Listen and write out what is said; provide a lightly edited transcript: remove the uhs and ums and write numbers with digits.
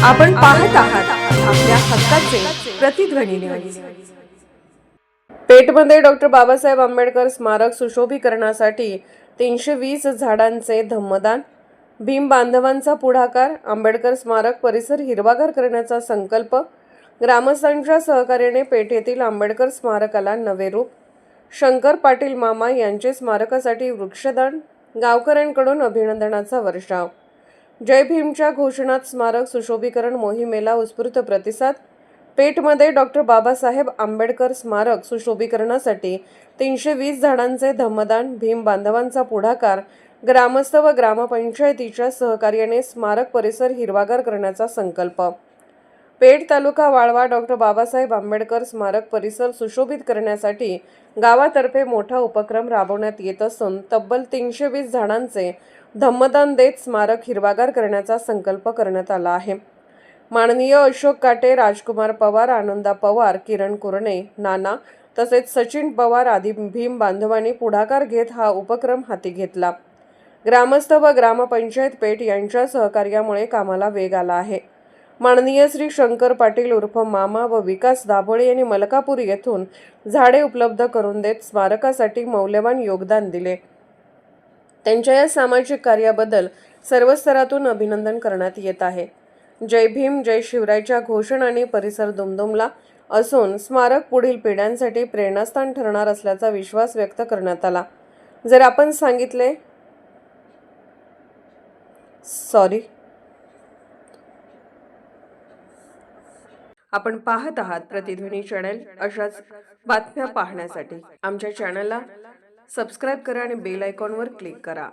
आपण पाहत आहात आपल्या हक्काचे प्रतिध्वनी न्यूज। पेठमध्ये डॉक्टर बाबासाहेब आंबेडकर स्मारक सुशोभीकरणासाठी 320 झाडांचे धम्मदान। भीम बांधवांचा पुढाकार। आंबेडकर स्मारक परिसर हिरवागार करण्याचा संकल्प। ग्रामस्थांच्या सहकार्याने पेठ येथील आंबेडकर स्मारकाला नवे रूप। शंकर पाटील मामा यांचे स्मारकासाठी वृक्षदान। गावकऱ्यांकडून अभिनंदनाचा वर्षाव। जय भीमच्या घोषणात स्मारक सुशोभीकरण मोहिमेला उत्स्फूर्त प्रतिसाद। पेठमध्ये डॉक्टर बाबासाहेब आंबेडकर स्मारक सुशोभीकरणासाठी 320 झाडांचे धम्मदान। भीम बांधवांचा पुढाकार। ग्रामस्थ व ग्रामपंचायतीच्या सहकार्याने स्मारक परिसर हिरवागार करण्याचा संकल्प। पेठ तालुका वाळवा डॉक्टर बाबासाहेब आंबेडकर स्मारक परिसर सुशोभित करण्यासाठी गावातर्फे मोठा उपक्रम राबवण्यात येत असून तब्बल 320 झाडांचे धम्मदान देत स्मारक हिरवागार करण्याचा संकल्प करण्यात आला आहे। माननीय अशोक काटे, राजकुमार पवार, आनंदा पवार, किरण कुरणे, नाना तसेच सचिन पवार आदी भीम बांधवांनी पुढाकार घेत हा उपक्रम हाती घेतला। ग्रामस्थ व ग्रामपंचायत पेठ यांच्या सहकार्यामुळे कामाला वेग आला आहे। माननीय श्री शंकर पाटील उर्फ मामा व विकास दाभोळे यांनी मलकापूर येथून झाडे उपलब्ध करून देत स्मारकासाठी मौल्यवान योगदान दिले। त्यांच्या या सामाजिक कार्याबद्दल सर्व स्तरातून अभिनंदन करण्यात येत आहे। जय भीम जय शिवरायच्या घोषणाने परिसर दुमदुमला असून स्मारक पुढील पिढ्यांसाठी प्रेरणास्थान ठरणार असल्याचा विश्वास व्यक्त करण्यात आला। जर आपण सांगितले आपण पाहत आहात प्रतिध्वनी चॅनल। अशाच बातम्या पाहण्यासाठी आमच्या चॅनलला सबस्क्राइब करा आणि बेल आयकॉनवर क्लिक करा।